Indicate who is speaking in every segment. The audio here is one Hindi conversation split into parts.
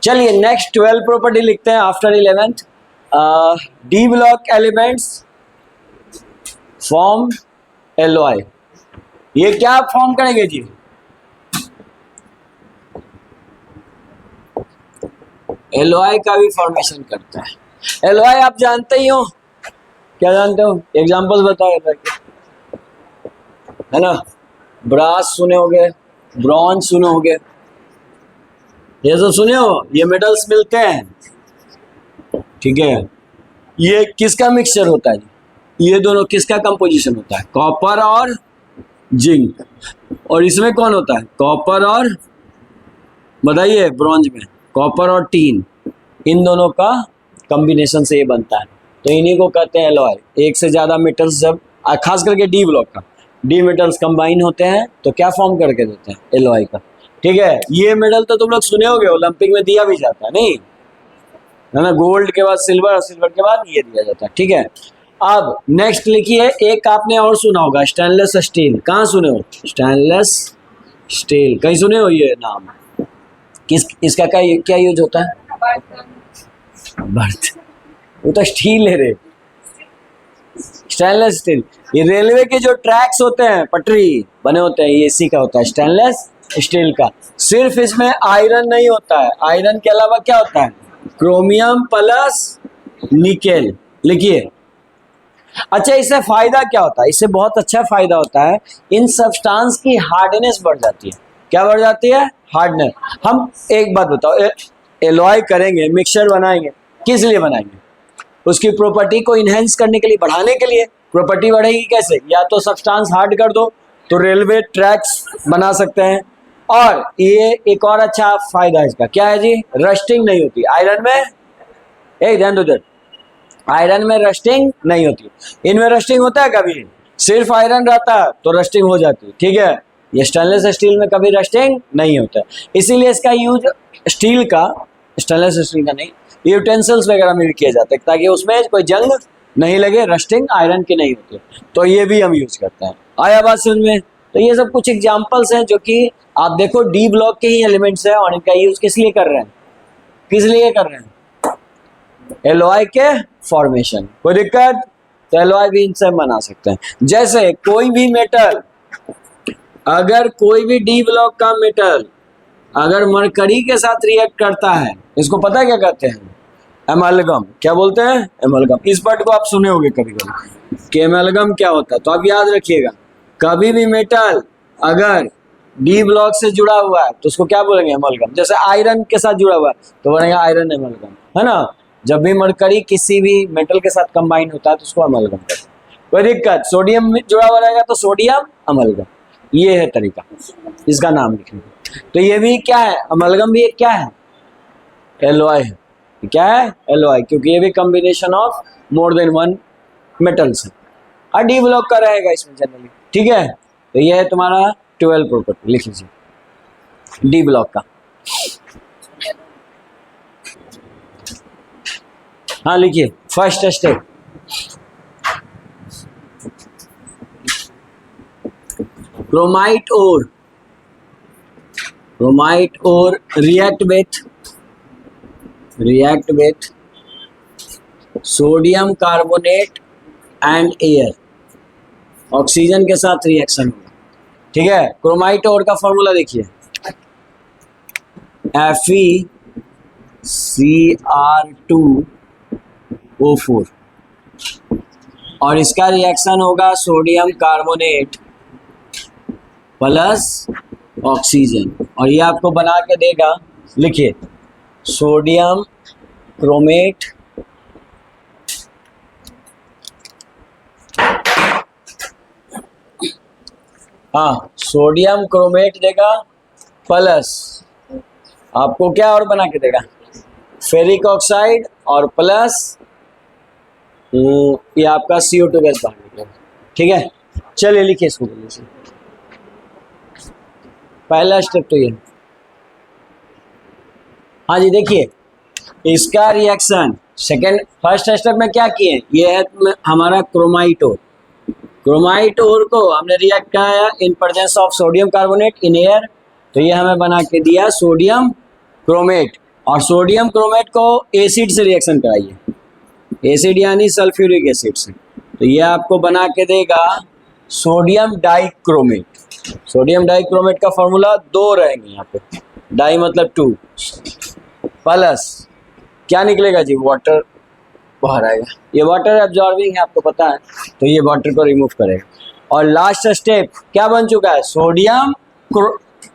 Speaker 1: चलिए नेक्स्ट 12 प्रॉपर्टी लिखते हैं after 11th। D block elements form LOI. ये क्या फॉर्म करेंगे जी? एलओआई का भी फॉर्मेशन करता है। एलओआई आप जानते ही हो, क्या जानते हो? एग्जांपल्स बताओ है ना। ब्रास सुने होगे, ब्रॉन्ज सुने होगे, ये सब सुने हो, ये मेटल्स मिलते हैं, ठीक है। ये किसका मिक्सचर होता है? ये दोनों किसका कंपोजिशन होता है? कॉपर और जिंक। और इसमें कौन होता है? कॉपर और, बताइए, ब्रॉन्ज में कॉपर और टीन, इन दोनों का कॉम्बिनेशन से ये बनता है। तो इन्हीं को कहते हैं एलॉय। एक से ज्यादा मेटल्स जब, खास करके डी ब्लॉक का, डी मेटल्स कंबाइन होते हैं तो क्या फॉर्म करके देते हैं? एलॉय का, ठीक है। ये मेडल तो तुम लोग सुने होगे, ओलंपिक में दिया भी जाता है, नहीं है ना। गोल्ड के बाद सिल्वर और सिल्वर के बाद ये दिया जाता है, ठीक है। अब नेक्स्ट लिखिए, एक आपने और सुना होगा, स्टेनलेस स्टील। कहाँ सुने हो? स्टेनलेस स्टील कहीं सुने हो ये नाम? इसका क्या यूज होता है? बर्थ, वो तो स्टील है रे, स्टेनलेस स्टील। ये रेलवे के जो ट्रैक्स होते हैं, पटरी बने होते हैं, ये इसी का होता है, स्टेनलेस स्टील का। सिर्फ इसमें आयरन नहीं होता है, आयरन के अलावा क्या होता है? Chromium plus nickel. लिखिए। अच्छा, इससे फायदा क्या होता है? इससे बहुत अच्छा फायदा होता है, इन सब्सटेंस की हार्डनेस बढ़ जाती है। क्या बढ़ जाती है? हार्डनेस। हम एक बात बताओ, एलॉय करेंगे, मिक्सचर बनाएंगे, किस लिए बनाएंगे? उसकी प्रॉपर्टी को इनहेंस करने के लिए, बढ़ाने के लिए। प्रॉपर्टी बढ़ेगी कैसे? या तो सब्सटेंस हार्ड कर दो तो रेलवे ट्रैक्स बना सकते हैं, और ये एक और अच्छा फायदा है इसका, क्या है जी? रस्टिंग नहीं होती आयरन में। एक ध्यान दो, आयरन में रस्टिंग नहीं होती। इनमें रस्टिंग होता है कभी? सिर्फ आयरन रहता है तो रस्टिंग हो जाती है, ठीक है। ये स्टेनलेस स्टील में कभी रस्टिंग नहीं होता है, इसीलिए इसका यूज स्टील का, स्टेनलेस स्टील का नहीं, यूटेंसिल्स वगैरह में भी किया जाता है, ताकि उसमें कोई जंग नहीं लगे, रस्टिंग आयरन की नहीं होती, तो ये भी हम यूज करते हैं। आया बात समझ में? तो ये सब कुछ एग्जाम्पल्स हैं जो कि आप देखो डी ब्लॉक के ही एलिमेंट्स हैं, और इनका यूज किस लिए कर रहे हैं? किस लिए कर रहे हैं? एलॉय के फॉर्मेशन। कोई दिक्कत? तो एलॉय भी इनसे बना सकते हैं। जैसे कोई भी मेटल, अगर कोई भी डी ब्लॉक का मेटल अगर मरकरी के साथ रिएक्ट करता है, इसको पता है क्या कहते हैं? एमालगम। क्या बोलते हैं? एमालगम। इस वर्ड को आप सुने होंगे कभी कभी कि एमालगम क्या होता है, तो आप याद रखिएगा, कभी भी मेटल अगर डी ब्लॉक से जुड़ा हुआ है तो उसको क्या बोलेंगे? एमालगम। जैसे आयरन के साथ जुड़ा हुआ है तो बनेगा आयरन एमालगम, है ना। जब भी मरकरी किसी भी मेटल के साथ कंबाइन होता है तो उसको अमलगम कहते हैं। कोई दिक्कत? सोडियम जुड़ा हुआ रहेगा तो सोडियम अमलगम। ये है तरीका इसका नाम लिखने का। तो ये भी क्या है? अमलगम भी एक क्या है? एलॉय है। क्या है? एलॉय, क्योंकि ये भी combination of more than one metals है, और डी ब्लॉक का रहेगा इसमें जनरली, ठीक है। तो ये है तुम्हारा 12 प्रॉपर्टी, लिख लीजिए डी ब्लॉक का। हाँ लिखिए, फर्स्ट स्टेप, क्रोमाइट और react with sodium carbonate and air, oxygen के साथ रिएक्शन होगा, ठीक है। क्रोमाइट और का फॉर्मूला देखिए, FeCr2O4, और इसका रिएक्शन होगा सोडियम कार्बोनेट प्लस ऑक्सीजन, और ये आपको बना के देगा, लिखिए, सोडियम क्रोमेट सोडियम क्रोमेट देगा, प्लस आपको क्या और बना के देगा? फेरिक ऑक्साइड, और प्लस ये आपका CO2 गैस बाहर निकलेगा, ठीक है। चलिए लिखिए इसको, पहला स्टेप तो ये। हाँ जी, देखिए इसका रिएक्शन फर्स्ट स्टेप में क्या किए? ये है हमारा क्रोमाइट ओर को हमने रिएक्ट कराया in presence of sodium carbonate in air, तो ये हमें बना के दिया सोडियम क्रोमेट, और सोडियम क्रोमेट को एसिड से रिएक्शन कराइए, एसिड यानी सल्फ्यूरिक एसिड से, तो ये आपको बना के देगा सोडियम डाइक्रोमेट। सोडियम डाइक्रोमेट का फॉर्मूला 2 रहेंगे यहाँ पे, डाई मतलब 2, प्लस क्या निकलेगा जी, वाटर बाहर आएगा, ये वाटर एब्जॉर्बिंग है आपको पता है, तो ये वाटर को रिमूव करेगा। और लास्ट स्टेप क्या बन चुका है, सोडियम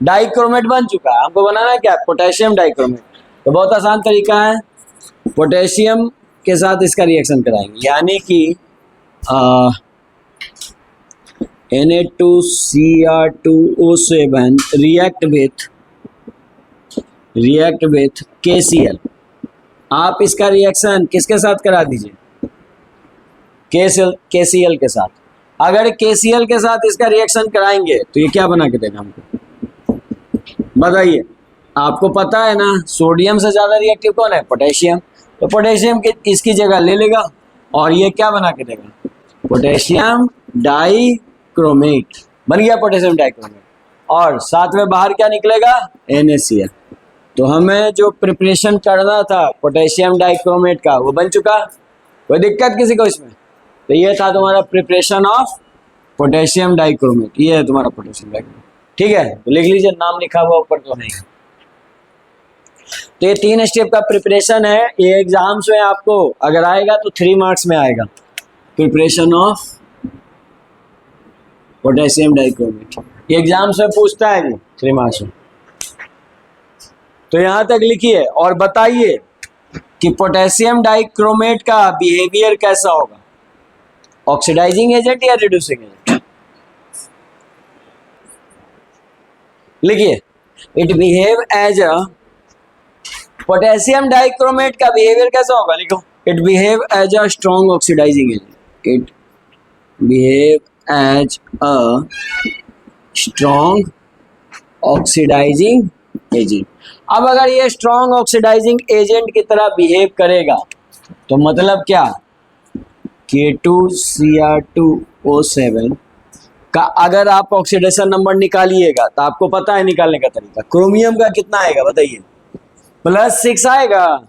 Speaker 1: डाइक्रोमेट बन चुका है, हमको बनाना है क्या, पोटेशियम डाइक्रोमेट। तो बहुत आसान तरीका है, पोटेशियम के साथ इसका रिएक्शन कराएंगे, यानी कि Na2Cr2O7 react with KCl। आप इसका रिएक्शन किसके साथ करा दीजिए, KCl के साथ। अगर KCl के साथ इसका रिएक्शन कराएंगे तो ये क्या बना के देगा हमको, बताइए। आपको पता है ना, सोडियम से ज्यादा रिएक्टिव कौन है, पोटेशियम। तो पोटेशियम की इसकी जगह ले लेगा और ये क्या बना के देगा, पोटेशियम डाइक्रोमेट, बन गया पोटेशियम डाइक्रोमेट। और साथ में बाहर क्या निकलेगा, NaCl। तो हमें जो प्रिपरेशन करना था पोटेशियम डाइक्रोमेट का वो बन चुका, कोई दिक्कत किसी को इसमें। तो ये था तुम्हारा प्रिपरेशन ऑफ पोटेशियम डाइक्रोमेट, ये है तुम्हारा पोटेशियम डाइक्रोमेट, ठीक है। तो लिख लीजिए, नाम लिखा हुआ ऊपर तो नहीं। तो ये 3 स्टेप का प्रिपरेशन है, ये एग्जाम्स में आपको अगर आएगा तो 3 मार्क्स में आएगा, प्रिपरेशन ऑफ पोटेशियम डाइक्रोमेट। ये एग्जाम्स में पूछता है जी 3 मार्क्स में। तो यहां तक लिखिए और बताइए कि पोटेशियम डाइक्रोमेट का बिहेवियर कैसा होगा, ऑक्सीडाइजिंग एजेंट या रिड्यूसिंग एजेंट। लिखिए, it behave as a, potassium dichromate का बिहेवियर कैसा होगा, लिखो, it behave as a strong oxidising agent, it behave as a strong oxidising agent. अब अगर ये स्ट्रॉन्ग ऑक्सीडाइजिंग एजेंट की तरह बिहेव करेगा तो मतलब क्या, K2Cr2O7 का अगर आप ऑक्सीडेशन नंबर निकालिएगा तो आपको पता है निकालने का तरीका, क्रोमियम का कितना आएगा बताइए, +6 आएगा,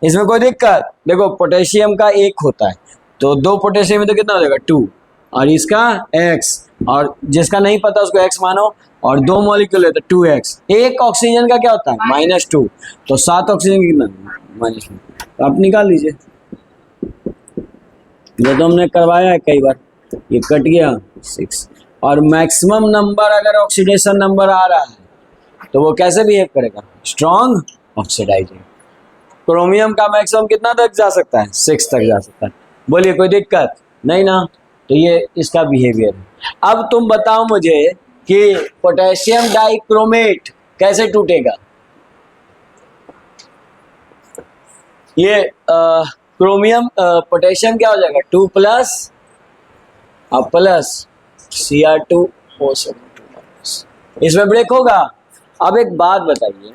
Speaker 1: इसमें कोई दिक्कत। देखो पोटेशियम का 1 होता है, तो 2 पोटेशियम में तो कितना हो जाएगा 2, और इसका x, और जिसका नहीं पता उसको x मानो, और 2 मॉलिक्यूल है तो 2x। एक ऑक्सीजन का क्या होता है -2, तो 7 ऑक्सीजन कितना -2, तो आप निकाल लीजिए। ये तो हमने करवाया है कई बार, ये कट गया 6। और मैक्सिमम नंबर अगर ऑक्सीडेशन नंबर आ रहा है तो वो कैसे बिहेव करेगा, स्ट्रॉन्ग ऑक्सीडाइजिंग। क्रोमियम का मैक्सिमम कितना तक जा सकता है, 6 तक जा सकता है, बोलिए कोई दिक्कत नहीं ना। तो ये इसका बिहेवियर है। अब तुम बताओ मुझे कि पोटेशियम डाइक्रोमेट कैसे टूटेगा, ये क्रोमियम पोटेशियम क्या हो जाएगा 2 प्लस Cr2O7, इसमें ब्रेक होगा। अब एक बात बताइए,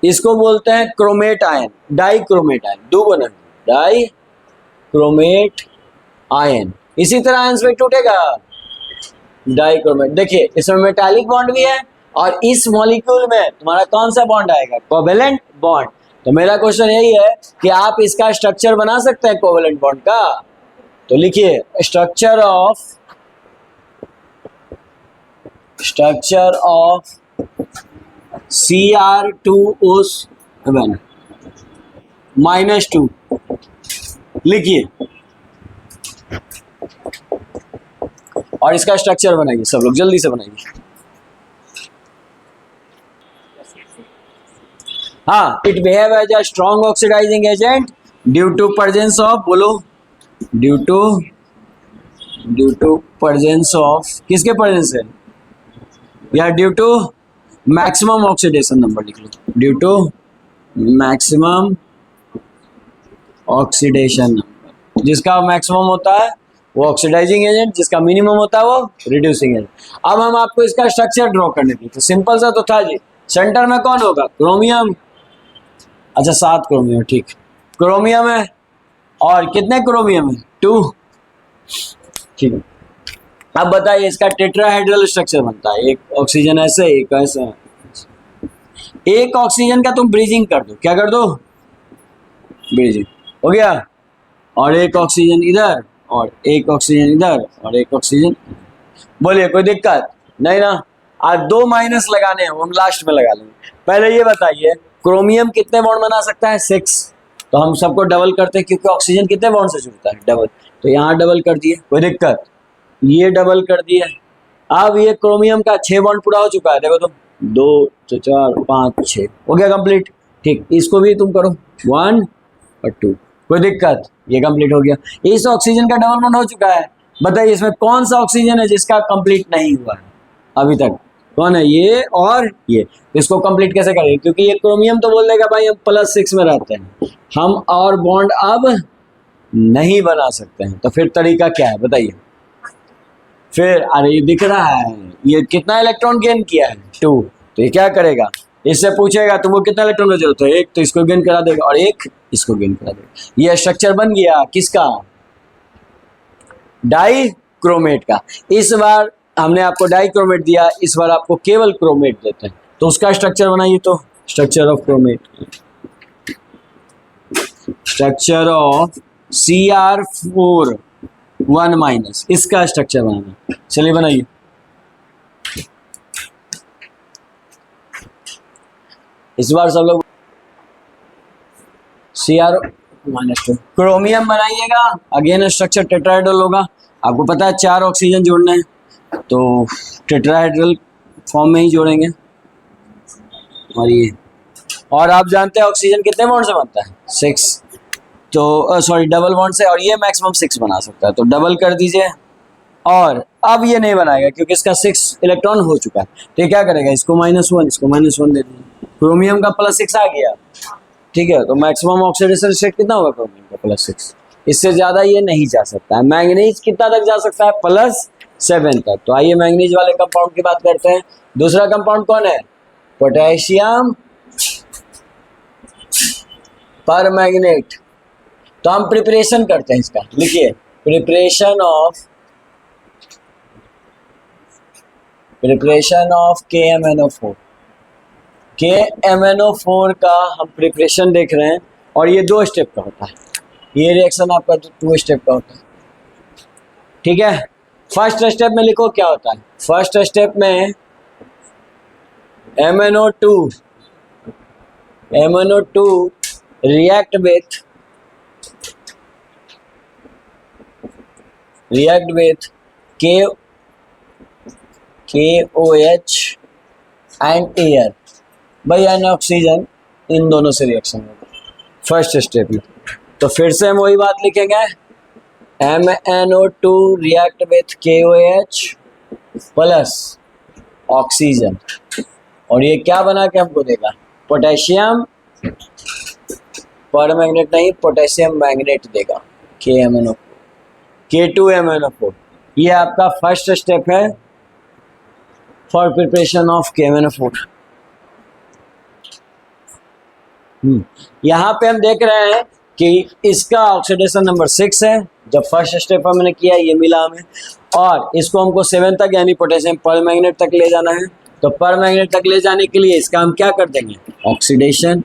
Speaker 1: इसको बोलते हैं क्रोमेट आयन, डाइक्रोमेट आयन, दो बना डाइक्रोमेट आयन। इसी तरह आयन पे टूटेगा डाइक्रोमेट। देखिए इसमें मेटालिक बॉन्ड भी है, और इस मॉलिक्यूल में तुम्हारा कौन सा बॉन्ड आएगा, कोवेलेंट बॉन्ड। तो मेरा क्वेश्चन यही है कि आप इसका स्ट्रक्चर बना सकते हैं कोवेलेंट बॉन्ड का। तो लिखिए, स्ट्रक्चर ऑफ Cr2O7 -2 लिखिए, और इसका स्ट्रक्चर बनाइए, सब लोग जल्दी से बनाइए। हाँ, it behave as a strong oxidising agent due to presence of, बोलो, ड्यू टू प्रेजेंस ऑफ, किसके प्रेजेंस है, या due to maximum oxidation number लिख लो, due to maximum oxidation number. जिसका मैक्सिमम होता है वो ऑक्सीडाइजिंग एजेंट, जिसका मिनिमम होता है वो रिड्यूसिंग एजेंट। अब हम आपको इसका स्ट्रक्चर ड्रॉ करने दें, तो सिंपल सा तो था जी, सेंटर में कौन होगा, क्रोमियम, अच्छा 7 क्रोमियम, ठीक, क्रोमियम है, और कितने क्रोमियम है 2, ठीक है। अब बताइए इसका टेट्राहेड्रल स्ट्रक्चर बनता है, एक ऑक्सीजन ऐसे, एक ऐसे। एक ऑक्सीजन का तुम ब्रीजिंग कर दो, क्या कर दो, ब्रीजिंग हो गया, और एक ऑक्सीजन इधर और एक ऑक्सीजन इधर और एक ऑक्सीजन। बोलिए कोई दिक्कत नहीं ना। आज 2 माइनस लगाने हैं, हम लास्ट में लगा लेंगे। पहले ये बताइए क्रोमियम कितने बॉन्ड बना सकता है, 6। तो हम सबको डबल करते हैं क्योंकि ऑक्सीजन कितने बॉन्ड से जुड़ता है, डबल। तो यहाँ डबल कर दिए, कोई दिक्कत, ये डबल कर दिए। अब ये क्रोमियम का 6 बॉन्ड पूरा हो चुका है, देखो तो 2 4 5 6 हो गया कंप्लीट। ठीक, इसको भी तुम करो 1 और 2, कोई दिक्कत, ये कंप्लीट हो गया। इस ऑक्सीजन का डबल बॉन्ड हो चुका है। बताइए इसमें कौन सा ऑक्सीजन है जिसका कंप्लीट नहीं हुआ है अभी तक, कौन है, ये और ये। इसको कंप्लीट कैसे करेंगे, क्योंकि ये क्रोमियम तो बोल देगा भाई हम +6 में रहते हैं, हम और बॉन्ड अब नहीं बना सकते हैं। तो फिर तरीका क्या है बताइए। फिर अरे ये दिख रहा है, ये कितना इलेक्ट्रॉन गेन किया है, 2। तो ये क्या करेगा, इससे पूछेगा तुमको कितना इलेक्ट्रॉन की जरूरत है, 1, तो इसको गेन करा देगा और 1 इसको गेन करा देगा। ये स्ट्रक्चर बन गया किसका, डाई क्रोमेट का। इस बार हमने आपको डाई क्रोमेट दिया, इस बार आपको केवल क्रोमेट देते हैं। तो उसका स्ट्रक्चर बनाइए, तो structure of chromate, structure of Cr4 1-, इसका स्ट्रक्चर बनाना। चलिए बनाइए। इस बार सब लोग Cr-2 क्रोमियम बनाइएगा। अगेन स्ट्रक्चर टेट्राहेड्रल होगा। आपको पता है 4 ऑक्सीजन जोड़ने हैं, तो टेट्राहेड्रल फॉर्म में ही जोड़ेंगे। और ये, और आप जानते हैं ऑक्सीजन कितने बॉन्ड से बनता है, 6। तो सॉरी डबल बॉन्ड से, और ये मैक्सिमम 6 बना सकता है, तो डबल कर दीजिए। और अब ये नहीं बनाएगा क्योंकि इसका 6 इलेक्ट्रॉन हो चुका है। तो ये क्या करेगा, इसको -1, इसको -1 दे दीजिए। क्रोमियम का +6 आ गया, ठीक है। तो मैक्सिमम ऑक्सीडेशन स्टेट कितना होगा क्रोमियम का, +6। इससे ज्यादा ये नहीं जा सकता है। मैंगनीज कितना तक जा सकता है, +7 तक। तो आइए मैंगनीज वाले कंपाउंड की बात करते हैं। दूसरा कंपाउंड कौन है, पोटेशियम परमैंगनेट। तो हम प्रिपरेशन करते हैं इसका, लिखिए प्रिपरेशन ऑफ KMnO4। KMnO4 का हम प्रिपरेशन देख रहे हैं, और ये 2 स्टेप का होता है। ये रिएक्शन आपका 2 स्टेप का होता है, ठीक है। फर्स्ट स्टेप में लिखो क्या होता है। फर्स्ट स्टेप में MnO2 react with KOH and air, भाई एन ऑक्सीजन, इन दोनों से रिएक्शन होगा फर्स्ट स्टेप में। तो फिर से हम वही बात लिखेंगे, MnO2 react with KOH plus oxygen, और ये क्या बना के हमको देगा, पोटेशियम परमैंगनेट नहीं, पोटेशियम मैंगनेट देगा, K2MnO4। ये आपका फर्स्ट स्टेप है फॉर प्रिपरेशन ऑफ KMnO4। यहाँ पे हम देख रहे हैं कि इसका ऑक्सीडेशन नंबर 6 है। जब फर्स्ट स्टेप हमने किया ये मिला हमें, और इसको हमको 7 तक यानी पोटेशियम परमैंगनेट तक ले जाना है। तो परमैंगनेट तक ले जाने के लिए इसका हम क्या कर देंगे, ऑक्सीडेशन,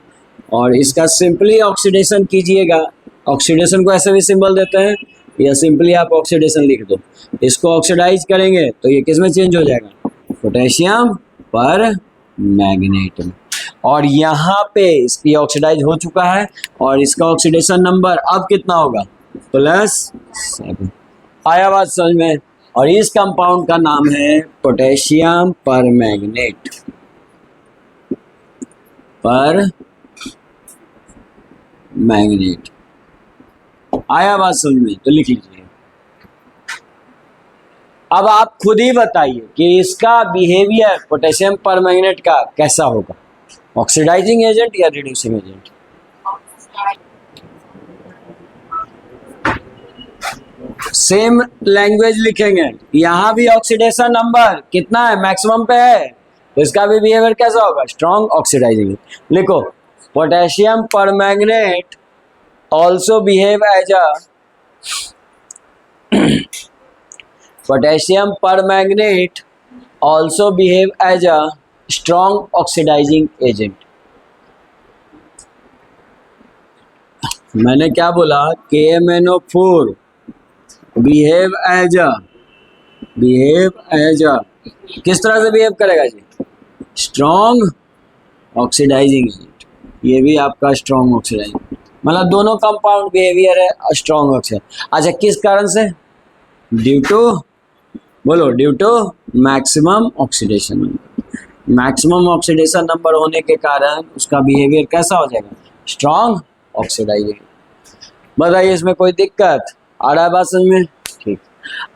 Speaker 1: और इसका सिंपली ऑक्सीडेशन कीजिएगा। ऑक्सीडेशन को ऐसे भी सिंबल देते हैं, या सिंपली आप ऑक्सीडेशन लिख दो। इसको ऑक्सीडाइज करेंगे तो ये किस में चेंज हो जाएगा, पोटेशियम पर मैग्नेट में। और यहाँ पे इसकी ऑक्सीडाइज हो चुका है, और इसका ऑक्सीडेशन नंबर अब कितना होगा, +7। आया बात समझ में। और इस कंपाउंड का नाम है पोटेशियम परमैंगनेट, आया बात समझ में, तो लिख लीजिए। अब आप खुद ही बताइए कि इसका बिहेवियर पोटेशियम परमैंगनेट का कैसा होगा, ऑक्सीडाइजिंग एजेंट या रिड्यूसिंग एजेंट। सेम लैंग्वेज लिखेंगे। यहाँ भी ऑक्सीडेशन नंबर कितना है, मैक्सिमम पे है, तो इसका भी बिहेवियर कैसा होगा, स्ट्रॉन्ग ऑक्सीडाइजिंग। लिखो potassium permanganate also behave as a potassium permanganate also behave as a strong oxidizing agent। मैंने क्या बोला, KMnO4 बिहेव एज अ किस तरह से बिहेव करेगा जी, स्ट्रॉन्ग ऑक्सीडाइजिंग एजेंट। ये भी आपका स्ट्रॉन्ग ऑक्सीडाइजिंग, मतलब दोनों कंपाउंड बिहेवियर है स्ट्रॉन्ग ऑक्सीडाइजिंग। अच्छा किस कारण से, ड्यू टू, बोलो due to maximum oxidation number. Maximum oxidation number होने के कारण उसका बिहेवियर कैसा हो जाएगा, स्ट्रॉन्ग ऑक्सीडाइजिंग। बताइए इसमें कोई दिक्कत आ रहा है बात समझ में, ठीक।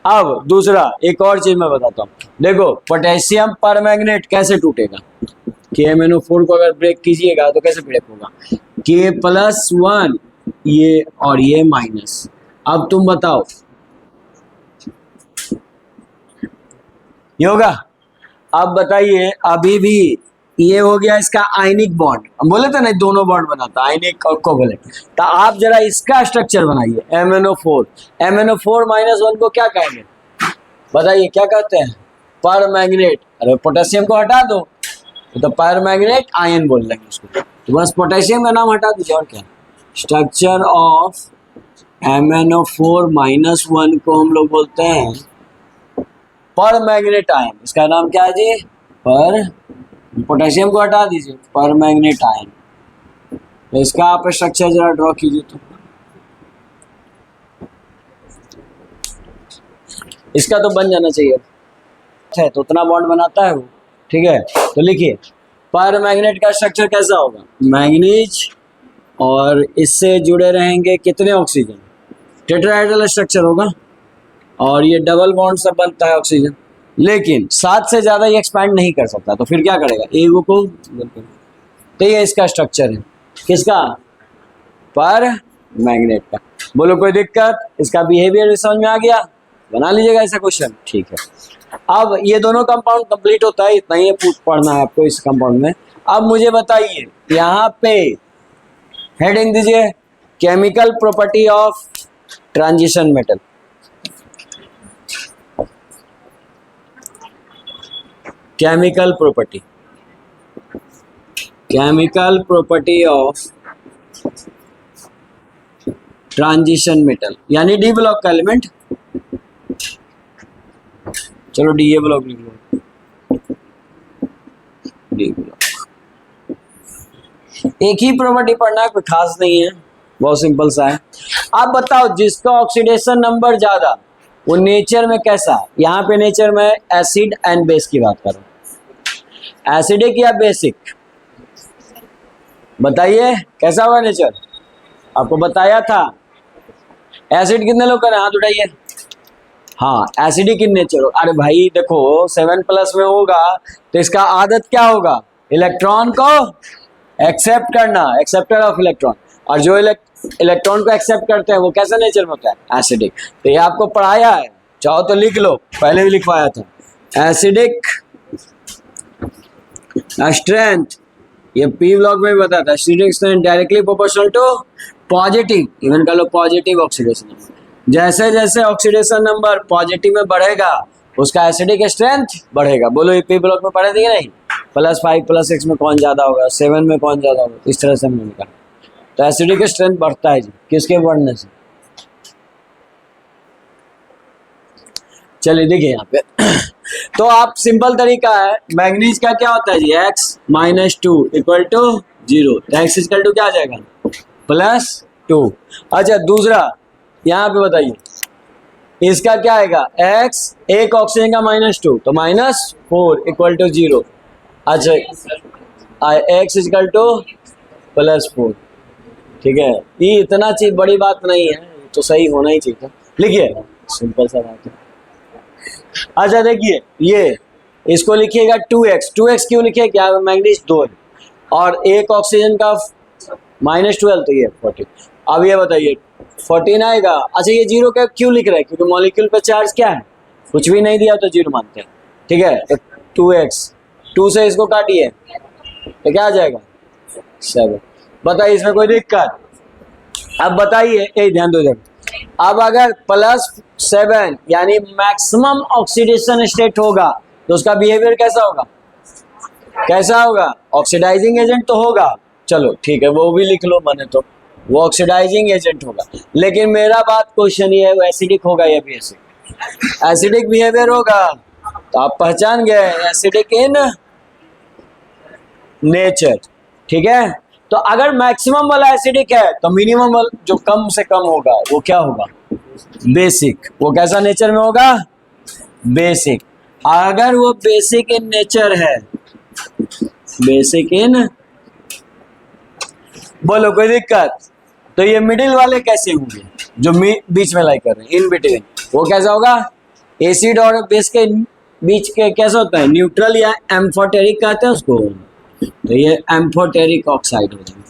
Speaker 1: अब दूसरा एक और चीज मैं बताता हूँ, देखो पोटेशियम परमैंगनेट कैसे टूटेगा, KMnO4 को अगर ब्रेक कीजिएगा तो कैसे ब्रेक होगा, K+1 ये और ये माइनस। अब तुम बताओ ये होगा। अब बताइए अभी भी ये हो गया इसका आयनिक बॉन्ड, हम बोले थे ना दोनों बॉन्ड बनाता आयनिक और कोवलेंट। तो आप जरा इसका स्ट्रक्चर बनाइए MnO4, MnO4-1 को क्या कहेंगे, बताइए क्या कहते हैं, परमैंगनेट। अरे पोटेशियम को हटा दो तो परमैंगनेट आयन बोल देंगे उसको, तो बस पोटेशियम का नाम हटा दीजिए और क्या। स्ट्रक्चर ऑफ MnO4-1 को हम लोग बोलते हैं परमैंगनेट आयन। इसका नाम क्या है जी, पोटेशियम को हटा दीजिए, परमैंगनेट आयन। तो इसका आप स्ट्रक्चर जरा ड्रॉ कीजिए। तो इसका तो बन जाना चाहिए है, तो उतना बॉन्ड बनाता है वो, ठीक है। तो लिखिए परमैंगनेट का स्ट्रक्चर कैसा होगा, मैंगनीज और इससे जुड़े रहेंगे कितने ऑक्सीजन, टेट्राहेड्रल स्ट्रक्चर होगा, और ये डबल बॉन्ड से बनता है ऑक्सीजन, लेकिन 7 से ज्यादा ये एक्सपैंड नहीं कर सकता, तो फिर क्या करेगा, एगो को। तो ये इसका स्ट्रक्चर है किसका, परमैंगनेट का। बोलो कोई दिक्कत, इसका बिहेवियर समझ में आ गया, बना लीजिएगा ऐसा क्वेश्चन, ठीक है। अब ये दोनों कंपाउंड कंप्लीट होता है, इतना ही पढ़ना है आपको इस कंपाउंड में। अब मुझे बताइए यहाँ पे हेडिंग दीजिए, chemical property of transition metal. Chemical property of transition metal यानी डी ब्लॉक का एलिमेंट। चलो डी ए ब्लॉक लिख लो, डी ब्लॉक। एक ही प्रॉपर्टी पढ़ना है, कोई खास नहीं है, बहुत सिंपल सा है। आप बताओ जिसका ऑक्सीडेशन नंबर ज्यादा वो नेचर में कैसा है, यहाँ पे नेचर में एसिड एंड बेस की बात करो, एसिडिक या बेसिक, बताइए कैसा होगा नेचर, आपको बताया था। एसिड कितने लोग करें, हाथ उठाइए। हाँ एसिडिक इन नेचर हो। अरे भाई देखो 7+ में होगा तो इसका आदत क्या होगा, इलेक्ट्रॉन को एक्सेप्ट करना, एक्सेप्टर ऑफ इलेक्ट्रॉन, और जो इलेक्ट्रॉन को एक्सेप्ट करते हैं वो कैसा नेचर में होता है, एसिडिक। तो ये आपको पढ़ाया है, चाहो तो लिख लो, पहले भी लिखवाया था। एसिडिक स्ट्रेंथ, ये पी ब्लॉक में भी बताया था, acidic strength directly proportional to positive, even कर लो पॉजिटिव ऑक्सीडेशन नंबर। जैसे जैसे ऑक्सीडेशन नंबर पॉजिटिव में बढ़ेगा उसका एसिडिक स्ट्रेंथ बढ़ेगा। बोलो ये पी ब्लॉक में पढ़े थे नहीं, +5 +6 में कौन ज्यादा होगा, 7 में कौन ज्यादा होगा, इस तरह से हमने निकाला। तो एसिडिक स्ट्रेंथ बढ़ता है जी किसके बढ़ने से। चलिए देखिए यहाँ पे तो आप सिंपल तरीका है, मैंगनीज का क्या होता है जी, x - 2 = 0, x = क्या आ जाएगा, +2। अच्छा दूसरा यहाँ पे बताइए इसका क्या आएगा, x, एक ऑक्सीजन का -2 तो -4 = 0। अच्छा x = +4, ठीक है। ये इतना चीज बड़ी बात नहीं है, तो सही होना ही चाहिए था, लिखिए सिंपल सा बात है। अच्छा देखिए ये इसको लिखिएगा 2x क्यों लिखे, क्या मैंगनीज 2 है और एक ऑक्सीजन का -12 तो ये 14। अब ये बताइए 14 आएगा। अच्छा ये 0 का क्यों लिख रहे हैं, क्योंकि मॉलिक्यूल पे चार्ज क्या है, कुछ भी नहीं दिया तो 0 मानते हैं, ठीक है। तो 2x, 2 से इसको काटिए तो क्या आ जाएगा 7। बताइए इसमें कोई दिक्कत। अब बताइए एक ध्यान दो जब, अब अगर +7 यानी मैक्सिमम ऑक्सीडेशन स्टेट होगा तो उसका बिहेवियर कैसा होगा, कैसा होगा, ऑक्सीडाइजिंग एजेंट तो होगा। चलो ठीक है वो भी लिख लो, बने तो वो ऑक्सीडाइजिंग एजेंट होगा। लेकिन मेरा बात क्वेश्चन ये है, वो एसिडिक होगा या भी एसिडिक बिहेवियर होगा। तो आप पहचान गए एसिडिक इन नेचर, ठीक है। तो अगर मैक्सिमम वाला एसिडिक है तो मिनिमम वाला जो कम से कम होगा वो क्या होगा, बेसिक। वो कैसा नेचर में होगा, बेसिक। अगर वो बेसिक इन नेचर है, बेसिक इन, बोलो कोई दिक्कत। तो ये मिडिल वाले कैसे होंगे, जो बीच में लाई कर रहे हैं, इन बिटवीन, वो कैसा होगा, एसिड और बेस के बीच के कैसा होता है, न्यूट्रल या एम्फोटेरिक कहते हैं उसको। तो ये एम्फोटेरिक ऑक्साइड हो जाएगा।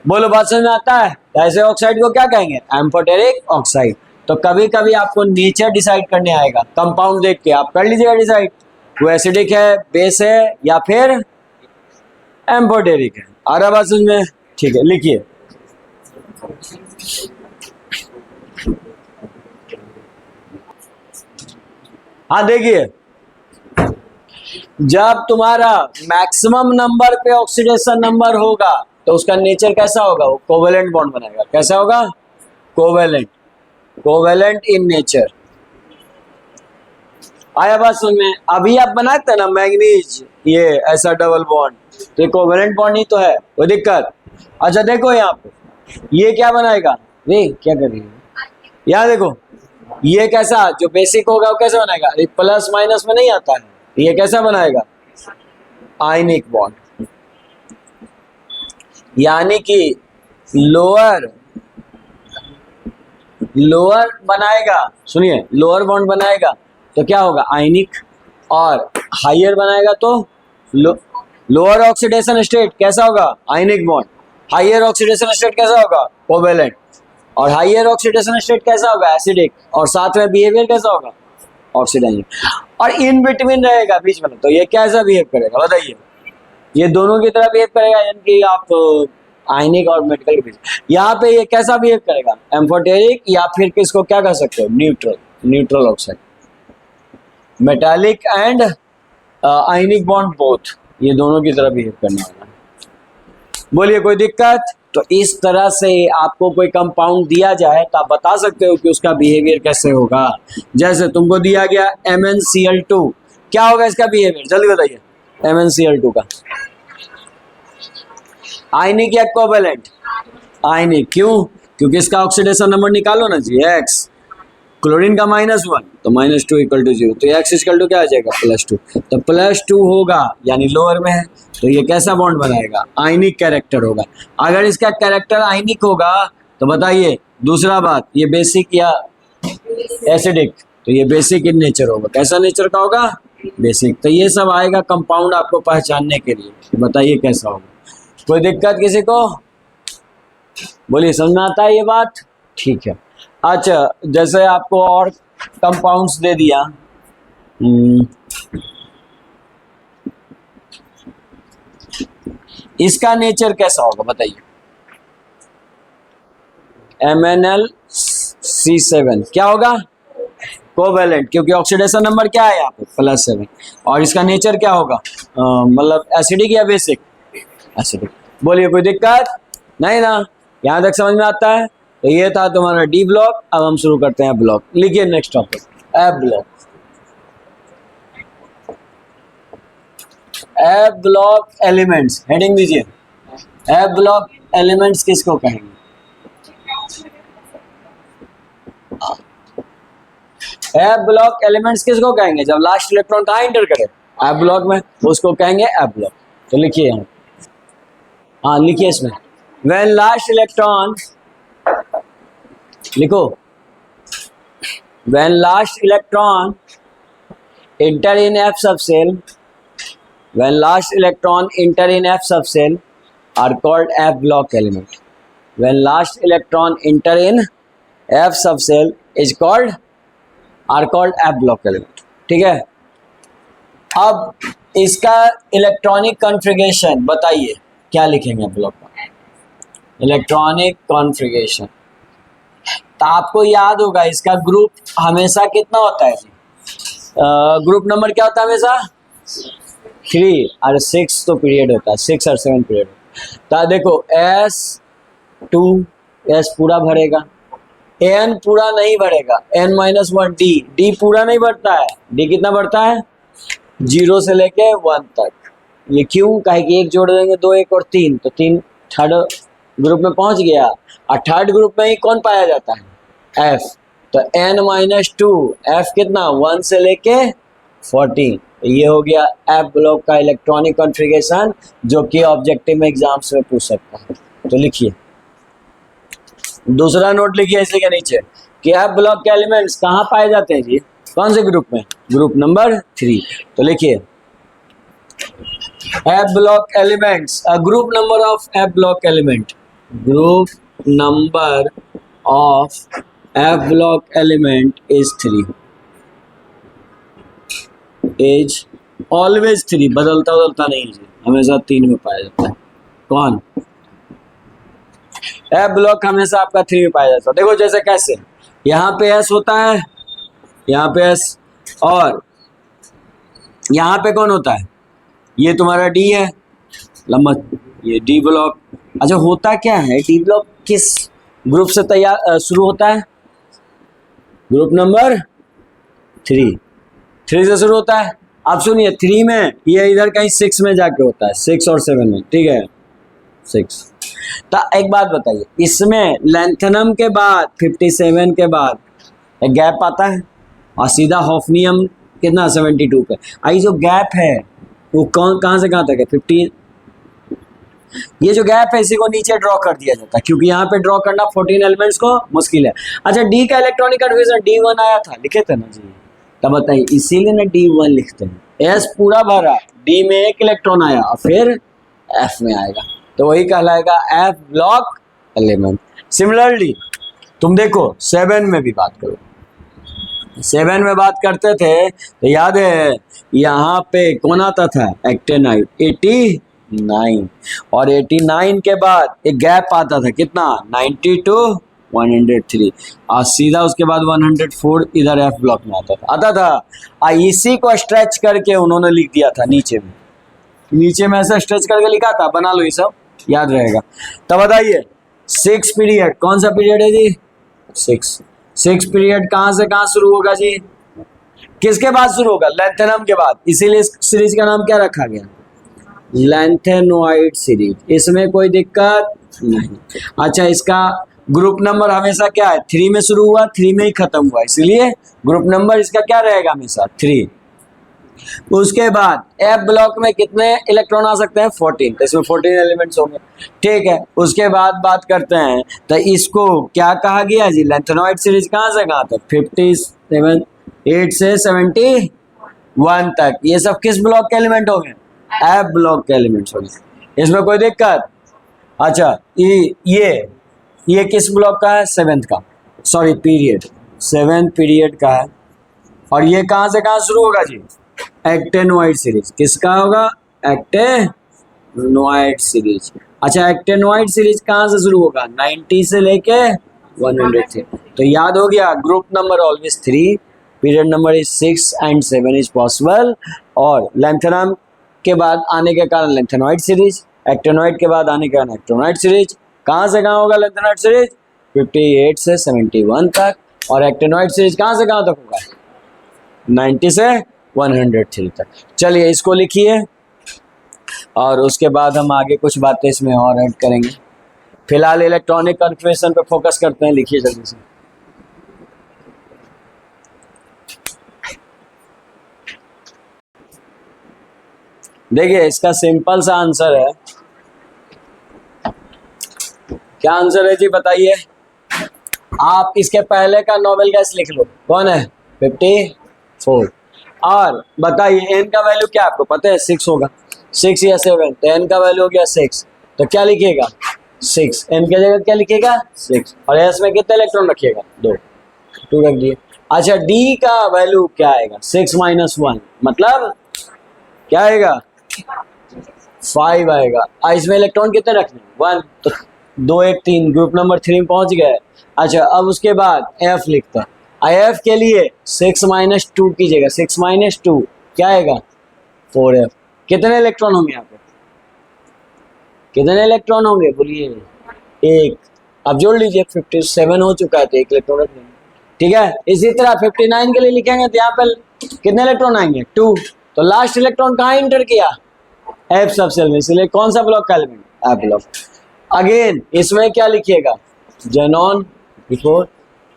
Speaker 1: बोलो बात समझ में आता है। ऐसे ऑक्साइड को क्या कहेंगे, एम्फोटेरिक ऑक्साइड। तो कभी कभी आपको नेचर डिसाइड करने आएगा, कंपाउंड देख के आप कर लीजिएगा डिसाइड, वो एसिडिक है, बेस है, या फिर एम्फोटेरिक है। आ रहा बात समझ में, ठीक है, लिखिए। हाँ देखिए, जब तुम्हारा मैक्सिमम नंबर पे ऑक्सीडेशन नंबर होगा तो उसका नेचर कैसा होगा, वो कोवेलेंट बॉन्ड बनाएगा। कैसा होगा, कोवेलेंट, कोवेलेंट इन नेचर। आया बात समझ में। अभी आप बनाते हैं ना मैग्नीज, ये ऐसा डबल बॉन्ड, तो ये कोवेलेंट बॉन्ड ही तो है, कोई दिक्कत। अच्छा देखो यहाँ पे ये क्या बनाएगा, रे क्या कर रही है, यहाँ देखो ये कैसा, जो बेसिक होगा वो कैसा बनाएगा, प्लस माइनस में नहीं आता है, ये कैसा बनाएगा, आयनिक बॉन्ड। यानी कि लोअर बनाएगा, सुनिए, लोअर बॉन्ड बनाएगा तो क्या होगा, आयनिक, और हायर बनाएगा तो लोअर ऑक्सीडेशन स्टेट कैसा होगा, ionic bond. Higher oxidation state कैसा होगा, कोवेलेंट, और हायर ऑक्सीडेशन स्टेट कैसा होगा, एसिडिक, और साथ में बिहेवियर कैसा होगा, ऑक्सीडाइजिंग, और इन बिटवीन रहेगा बीच में। तो ये कैसा बिहेव करेगा बताइए, ये दोनों की तरह बिहेव करेगा, यानी कि आप आयनिक और मेटल के बीच। यहाँ पे ये कैसा बिहेव करेगा, एम्फोटेरिक, या फिर किसको क्या कह सकते हो, neutral, neutral oxide. Metallic and ionic bond both, ये दोनों की तरह बिहेव करने वाला है। बोलिए कोई दिक्कत। तो इस तरह से आपको कोई कंपाउंड दिया जाए तो आप बता सकते हो कि उसका बिहेवियर कैसे होगा। जैसे तुमको दिया गया MnCl2, क्या होगा इसका बिहेवियर, जल्दी बताइए। MnCl2 का आयनिक या कोवेलेंट, आयनिक। क्यों, क्योंकि इसका ऑक्सीडेशन नंबर निकालो ना जी, X, क्लोरीन का -1 तो -2 = 0, तो X = क्या आ जाएगा, +2। तो +2 होगा यानी लोअर में है, तो ये कैसा बॉन्ड बनाएगा, आयनिक कैरेक्टर होगा। अगर इसका कैरेक्टर आयनिक होगा तो बताइए दूसरा बात, ये बेसिक या एसिडिक, तो ये बेसिक इन नेचर होगा। कैसा नेचर का होगा, बेसिक। तो ये सब आएगा कंपाउंड आपको पहचानने के लिए। बताइए कैसा होगा, कोई दिक्कत किसी को, बोलिए समझ में आता है ये बात, ठीक है। अच्छा, जैसे आपको और कंपाउंड्स दे दिया, इसका नेचर कैसा होगा बताइए। MnCl क्या होगा, कोवेलेंट, क्योंकि ऑक्सीडेशन नंबर क्या है यहाँ पे, +7। और इसका नेचर क्या होगा, मतलब एसिडिक या बेसिक, एसिडिक। बोलिए कोई दिक्कत नहीं ना, यहाँ तक समझ में आता है। तो ये था तुम्हारा डी ब्लॉक। अब हम शुरू करते हैं ब्लॉक। लिखिए next topic, F block. F block elements, heading दीजिए। एफ ब्लॉक एलिमेंट्स किसको कहेंगे, एफ ब्लॉक एलिमेंट्स किसको कहेंगे, जब लास्ट इलेक्ट्रॉन कहाँ इंटर करे, एफ ब्लॉक में, उसको कहेंगे एफ ब्लॉक। तो लिखिए यहाँ, हाँ लिखिए इसमें, व्हेन लास्ट इलेक्ट्रॉन, लिखो, when last electron enter in F subshell, when last electron enter in F subshell are called F block element. When last electron enter in F subshell is called, are called F block element. ठीक है। अब इसका इलेक्ट्रॉनिक कॉन्फ़िगरेशन बताइए, क्या लिखेंगे ब्लॉक में, इलेक्ट्रॉनिक कॉन्फ़िगरेशन। तो आपको याद होगा इसका ग्रुप हमेशा कितना होता है जी, ग्रुप नंबर क्या होता है हमेशा, 3 और 6 तो पीरियड होता है, 6 और 7 पीरियड। तो देखो S2 एस पूरा भरेगा, एन पूरा नहीं भरेगा, एन माइनस वन, डी पूरा नहीं भरता है, डी कितना भरता है 0 से लेके 1 तक। ये क्यों, काहे कि एक जोड़ देंगे 2 1 और 3, तो 3 थर्ड ग्रुप में पहुंच गया, और थर्ड ग्रुप में ही कौन पाया जाता है एफ, तो n माइनस 2, एफ कितना 1 से लेके 14। ये हो गया एफ ब्लॉक का इलेक्ट्रॉनिक कॉन्फ़िगरेशन, जो कि ऑब्जेक्टिव में एग्जाम्स में पूछ सकता है। तो लिखिए, दूसरा नोट लिखिए इसी के नीचे कि एफ ब्लॉक के एलिमेंट्स कहाँ पाए जाते हैं जी, कौन से ग्रुप में, ग्रुप नंबर 3। तो लिखिए F block elements, a group number of F block element, group number of F block element is 3, is always 3, बदलता बदलता नहीं है, हमेशा 3 में पाया जाता है। कौन, F ब्लॉक हमेशा आपका 3 में पाया जाता है। देखो जैसे कैसे, यहाँ पे S होता है, यहाँ पे S, और यहाँ पे कौन होता है, ये तुम्हारा डी है लंबा, ये डी ब्लॉक। अच्छा होता क्या है, डी ब्लॉक किस ग्रुप से तैयार शुरू होता है, ग्रुप नंबर 3 से शुरू होता है। आप सुनिए 3 में ये इधर कहीं 6 में जाके होता है, 6 और 7 में, ठीक है 6। तो एक बात बताइए, इसमें लेंथनम के बाद 57 के बाद एक गैप आता है, और सीधा हॉफनियम कितना 72 पे, आई जो गैप है वो कहाँ से कहाँ तक है 15। ये जो गैप है इसी को नीचे ड्रॉ कर दिया जाता है, क्योंकि यहाँ पे ड्रॉ करना 14 एलिमेंट्स को मुश्किल है। अच्छा डी का इलेक्ट्रॉनिक कन्फिगरेशन D1 आया था, लिखे थे ना जी, तब बताइए इसीलिए ना D1 लिखते हैं। एस पूरा भरा, डी में 1 इलेक्ट्रॉन आया और फिर एफ में आएगा, तो वही कहलाएगा एफ ब्लॉक एलिमेंट। सिमिलरली तुम देखो 7 में भी बात करो, 7 में बात करते थे तो याद है यहाँ पे कौन आता था एक्टेनाइट 89, और 89 के बाद एक गैप आता था कितना 90 to 103, और सीधा उसके बाद 104 इधर एफ ब्लॉक में आता था। इसी को स्ट्रेच करके उन्होंने लिख दिया था नीचे में ऐसा स्ट्रेच करके लिखा था, बना लो ये सब याद रहेगा। तब बताइए 6 पीरियड कौन सा पीरियड है जी, 6 पीरियड कहाँ से कहाँ शुरू होगा जी, किसके बाद शुरू होगा, लेंथेनम के बाद, इसीलिए इस सीरीज का नाम क्या रखा गया, लेंथेनॉइड सीरीज। इसमें कोई दिक्कत नहीं। अच्छा इसका ग्रुप नंबर हमेशा क्या है 3 में शुरू हुआ, 3 में ही खत्म हुआ, इसलिए ग्रुप नंबर इसका क्या रहेगा हमेशा 3। उसके बाद एफ ब्लॉक में कितने इलेक्ट्रॉन आ सकते हैं 14, तो इसमें 14 एलिमेंट्स होंगे, ठीक है। उसके बाद बात करते हैं तो इसको क्या कहा गया जी, लेंथेनॉइड सीरीज कहाँ से कहाँ तक 58 से 71 तक, ये सब किस ब्लॉक के एलिमेंट होंगे, एफ ब्लॉक के एलिमेंट्स होंगे, इसमें कोई दिक्कत। अच्छा ये किस ब्लॉक का है 7th का, सॉरी पीरियड 7th पीरियड का है, और ये कहाँ से कहाँ शुरू होगा जी, एक्टेनॉइड सीरीज, किसका होगा एक्टेनॉइड सीरीज। अच्छा एक्टेनॉइड सीरीज कहाँ से शुरू होगा 90 से लेके 103, तो याद हो गया group number always 3, period number is 6 and 7 is possible, और लेंथेनम के बाद आने के कारण लेंथेनॉइड सीरीज, एक्टेनॉइड के बाद आने के कारण एक्टेनॉइड सीरीज। कहाँ से कहाँ होगा लेंथेनॉइड सीरीज 58 से 71 तक, और एक्टेनॉइड सीरीज कहाँ से कहाँ तक होगा 90 से 103 तक। चलिए इसको लिखिए, और उसके बाद हम आगे कुछ बातें इसमें और ऐड करेंगे। फिलहाल इलेक्ट्रॉनिक कन्फिगरेशन पे फोकस करते हैं, लिखिए जल्दी से। देखिए इसका सिंपल सा आंसर है, क्या आंसर है जी बताइए। आप इसके पहले का नोबेल गैस लिख लो, कौन है 54, और बताइए n का वैल्यू क्या आपको पता है 6 होगा, 6 या 7, तो n का वैल्यू हो गया 6, तो क्या लिखिएगा 6, n की जगह क्या लिखिएगा 6, और s में कितने इलेक्ट्रॉन रखिएगा 2 रख दिए। अच्छा d का वैल्यू क्या आएगा 6 - 1, मतलब क्या आएगा 5 आएगा। इसमें इलेक्ट्रॉन कितने रखने 1, तो 2 1 3 ग्रुप नंबर 3 में पहुंच गए। अच्छा अब उसके बाद f लिखते हैं, IF के लिए 6 - 2 की जगह 6 - 2 क्या आएगा 4f। कितने इलेक्ट्रॉन होंगे यहाँ पे, कितने इलेक्ट्रॉन होंगे बोलिए 1, आप जोड़ लीजिए, 57 हो चुका है तो एक इलेक्ट्रॉन रख लेंगे, ठीक है। इसी तरह 59 के लिए लिखेंगे तो यहाँ पर कितने इलेक्ट्रॉन आएंगे, 2। तो लास्ट इलेक्ट्रॉन कहाँ इंटर किया, एफ सब सेल में, इसलिए कौन सा ब्लॉक का एलिमेंट, एफ ब्लॉक। अगेन इसमें क्या लिखिएगा, जेनॉन बिफोर,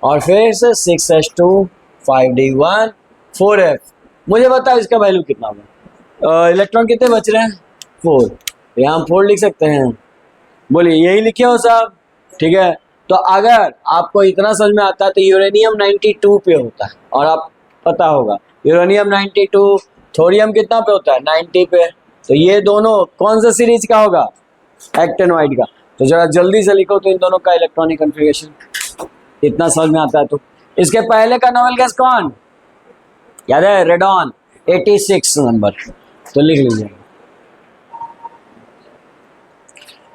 Speaker 1: और फिर से 6s2 5d1 4f। मुझे बताओ इसका वैल्यू कितना होगा, इलेक्ट्रॉन कितने बच रहे हैं, 4, यहाँ हम 4 लिख सकते हैं, बोलिए यही लिखे हो साहब, ठीक है। तो अगर आपको इतना समझ में आता है तो यूरेनियम 92 पे होता है, और आप पता होगा यूरेनियम 92, थोरियम कितना पे होता है, 90 पे। तो ये दोनों कौन सा सीरीज का होगा, एक्टेनॉइड का। तो जरा जल्दी से लिखो तो इन दोनों का इलेक्ट्रॉनिक कॉन्फ़िगरेशन, इतना समझ में आता है तो। इसके पहले का नोबेल गैस कौन याद है, रेडॉन 86 नंबर, तो लिख लीजिए।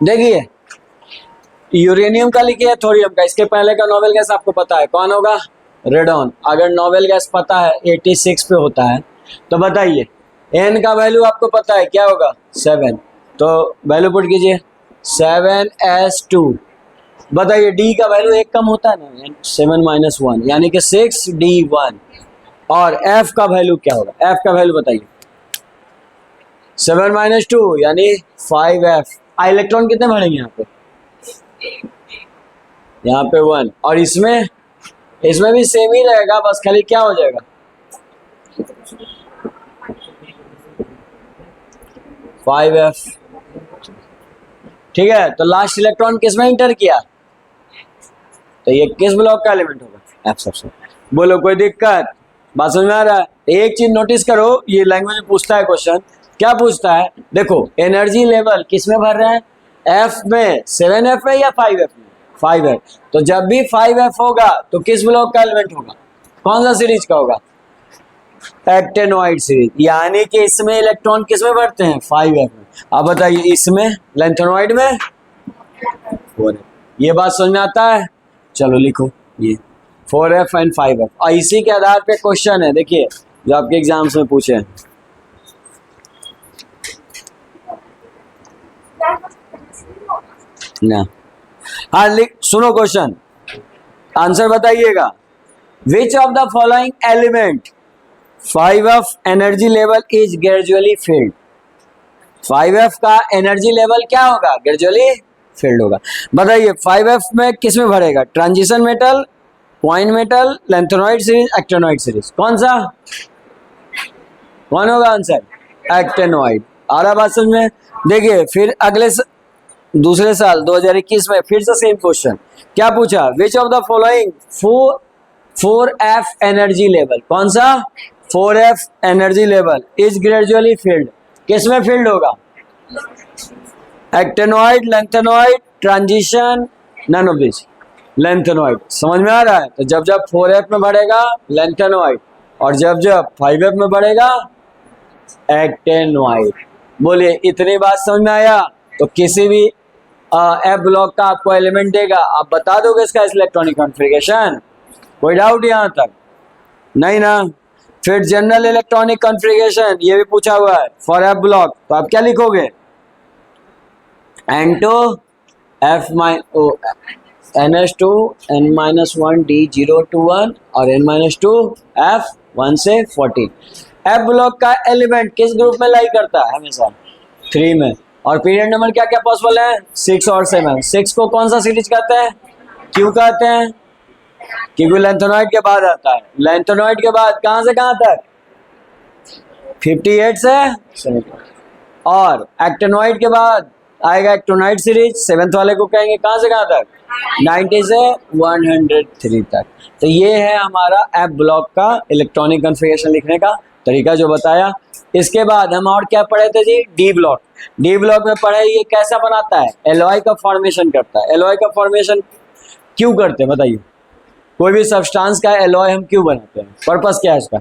Speaker 1: देखिए यूरेनियम का लिखिए, थोरियम का, इसके पहले का नोबेल गैस आपको पता है कौन होगा, रेडॉन। अगर नोबेल गैस पता है 86 पे होता है तो बताइए एन का वैल्यू आपको पता है क्या होगा, 7, तो वैल्यू पुट कीजिए 7s2। बताइए डी का वैल्यू एक कम होता है ना, 7 - 1 यानी कि 6d1। और एफ का वैल्यू क्या होगा, एफ का वैल्यू बताइए, 7 - 2 यानी 5f। इलेक्ट्रॉन कितने बढ़ेंगे यहाँ पे, यहाँ पे 1, और इसमें भी सेम ही रहेगा, बस खाली क्या हो जाएगा, 5f, ठीक है। तो लास्ट इलेक्ट्रॉन किस में इंटर किया, तो ये किस ब्लॉक का एलिमेंट होगा, एफ सबसे। बोलो कोई दिक्कत, बात समझ में आ रहा है। एक चीज नोटिस करो, ये लैंग्वेज में पूछता है क्वेश्चन, क्या पूछता है, देखो एनर्जी लेवल किस में भर रहे हैं, एफ में, 7f में या 5f में, 5f। तो जब भी 5f होगा तो किस ब्लॉक का एलिमेंट होगा, कौन सा सीरीज का होगा, एक्टेनॉइड सीरीज, यानी कि इसमें इलेक्ट्रॉन किस में भरते हैं, 5f में। अब बताइए इसमें लैंथेनॉइड में 4f। ये बात समझ में आता है, चलो लिखो ये 4f एंड 5f, और इसी के आधार पे क्वेश्चन है, देखिए जो आपके एग्जाम्स में पूछे हैं ना। हाँ सुनो क्वेश्चन, आंसर बताइएगा। विच of the following element 5f energy level is gradually field, 5f का एनर्जी लेवल क्या होगा, ग्रेजुअली फिल्ड होगा। बताइए 5f में किस में भरेगा, transition metal, point metal, lanthanoid series, actinoid series, कौन सा, कौन होगा आंसर, एक्टेनॉइड। आ रहा बात समझ में। देखिए फिर अगले दूसरे साल 2021 में फिर से सेम क्वेश्चन, क्या पूछा, which of the following 4f energy level, कौन सा, 4f energy level is gradually filled, किस में फिल्ड होगा, actinoid, lanthanoid, transition, none of this, lanthanoid. समझ में आ रहा है। तो जब जब 4f में बढ़ेगा लैंथेनॉइड, और जब जब 5f में बढ़ेगा एक्टेनॉइड। बोलिए इतनी बात समझ में आया। तो किसी भी एफ ब्लॉक का आपको एलिमेंट देगा, आप बता दोगे इसका इलेक्ट्रॉनिक कॉन्फ़िगरेशन, कोई डाउट यहाँ तक नहीं ना। फिर जनरल इलेक्ट्रॉनिक कॉन्फ़िगरेशन ये भी पूछा हुआ है फॉर एफ ब्लॉक, तो आप क्या लिखोगे, N2 NS2 N-1 D021 और N-2 F 1 से 14। एफ ब्लॉक का एलिमेंट किस ग्रुप में लाई करता है, हमेशा 3 में। और पीरियड नंबर क्या क्या पॉसिबल है, 6 और 7। 6 को कौन सा सीरीज कहते हैं, क्यों कहते हैं, क्योंकि लैंथेनॉइड के बाद आता है। लैंथेनॉइड के बाद कहां से कहां तक, 58 से 7। और एक्टेनॉइड के बाद आएगा एक्टेनॉइड सीरीज, 7th वाले को कहेंगे कहां से कहां तक, 90 से 103 तक। तो ये है हमारा एफ ब्लॉक का इलेक्ट्रॉनिक कॉन्फ़िगरेशन लिखने का तरीका जो बताया। इसके बाद हम और क्या पढ़े थे जी, डी ब्लॉक। डी ब्लॉक में पढ़े ये कैसा बनाता है, एलॉय का फॉर्मेशन करता है। एलॉय का फॉर्मेशन क्यों करते हैं बताइए, कोई भी सब्सटेंस का एलॉय हम क्यों बनाते हैं, पर्पस क्या है इसका,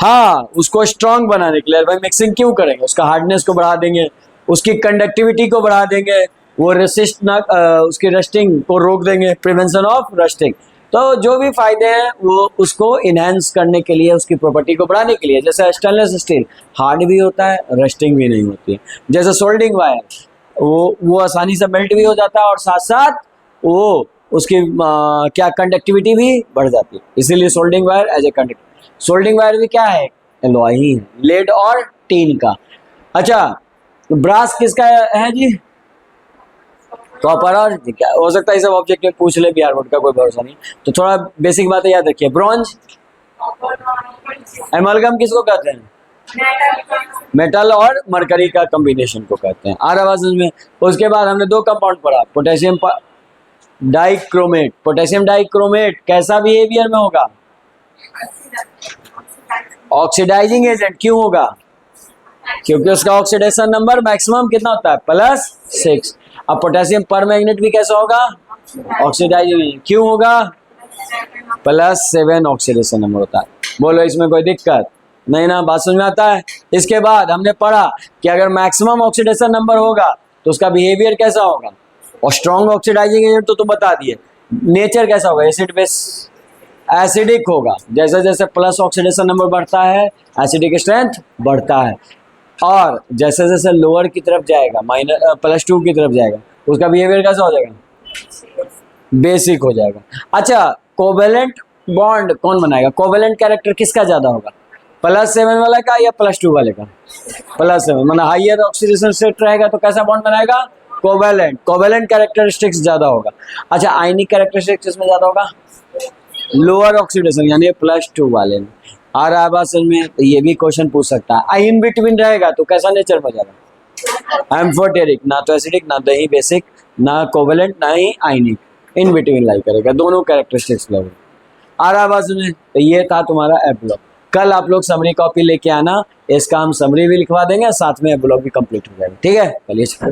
Speaker 1: हाँ उसको स्ट्रॉन्ग बनाने के लिए। भाई मिक्सिंग क्यों करेंगे, उसका हार्डनेस को बढ़ा देंगे, उसकी कंडक्टिविटी को बढ़ा देंगे, वो रेसिस्ट ना उसकी रस्टिंग को रोक देंगे, प्रिवेंशन ऑफ रस्टिंग। तो जो भी फायदे हैं वो उसको इनहेंस करने के लिए, उसकी प्रॉपर्टी को बढ़ाने के लिए। जैसे स्टेनलेस स्टील हार्ड भी होता है, रस्टिंग भी नहीं होती है। जैसे सोल्डिंग वायर वो आसानी से मेल्ट भी हो जाता है और साथ साथ वो उसकी क्या कंडक्टिविटी भी बढ़ जाती है, इसीलिए soldering wire as a conductor. Soldering wire भी क्या है, एलॉय ही, लेड और टीन का। अच्छा, ब्रास किसका है जी, कॉपर और क्या हो सकता है, सब ऑब्जेक्ट में पूछ ले बिहार बोर्ड का, कोई भरोसा नहीं, तो थोड़ा बेसिक बातें याद रखिए। ब्रॉन्ज, एमलगम किसको कहते हैं, मेटल और मरकरी का कॉम्बिनेशन को कहते हैं। आ रहा बात समझ में। उसके बाद हमने दो कंपाउंड पढ़ा, पोटेशियम डाइक्रोमेट। पोटेशियम डाइक्रोमेट कैसा बिहेवियर में होगा, ऑक्सीडाइजिंग एजेंट। क्यों होगा, क्योंकि उसका ऑक्सीडेशन नंबर मैक्सिमम कितना होता है, +6। अब पोटेशियम पर मैग्नेट भी कैसा होगा, ऑक्सीडाइजिंग। क्यों होगा, +7 ऑक्सीडेशन नंबर होता है। बोलो इसमें कोई दिक्कत नहीं ना, बात समझ में आता है। इसके बाद हमने पढ़ा कि अगर मैक्सिमम ऑक्सीडेशन नंबर होगा तो उसका बिहेवियर कैसा होगा, और स्ट्रॉन्ग ऑक्सीडाइजिंग एजेंट तो बता दिए। नेचर कैसा होगा, एसिड बेस, एसिडिक होगा। जैसे जैसे प्लस ऑक्सीडेशन नंबर बढ़ता है एसिडिक स्ट्रेंथ बढ़ता है, और जैसे जैसे लोअर की तरफ जाएगा, +2 की तरफ जाएगा, उसका बिहेवियर कैसा हो जाएगा, बेसिक हो जाएगा। अच्छा, कोवेलेंट बॉन्ड कौन बनाएगा, कोवेलेंट कैरेक्टर किसका ज्यादा होगा, +7 वाला का या +2 वाले का, +7। मतलब हाइयर ऑक्सीडेशन स्टेट रहेगा तो कैसा बॉन्ड बनाएगा, कोवेलेंट। कोवेलेंट कैरेक्टरिस्टिक्स ज्यादा होगा। अच्छा, आयनिक कैरेक्टरिस्टिक्स इसमें ज्यादा होगा, लोअर ऑक्सीडेशन यानी +2 वाले में। आ रहा है बात समझ में, तो ये भी क्वेश्चन पूछ सकता है। इन बिटवीन रहेगा तो कैसा नेचर हो जाएगा, एम्फोटेरिक, ना तो एसिडिक ना तो ही बेसिक, ना कोवेलेंट ना ही आयनिक, इन बिटवीन लाई करेगा, दोनों कैरेक्टरिस्टिक्स लेवल। आ रहा बात समझ में, तो ये था तुम्हारा एप ब्लॉक। कल आप लोग समरी कॉपी लेके आना, इसका हम समरी भी लिखवा देंगे, साथ में एप ब्लॉक भी कंप्लीट हो जाएगा। ठीक है, चलिए।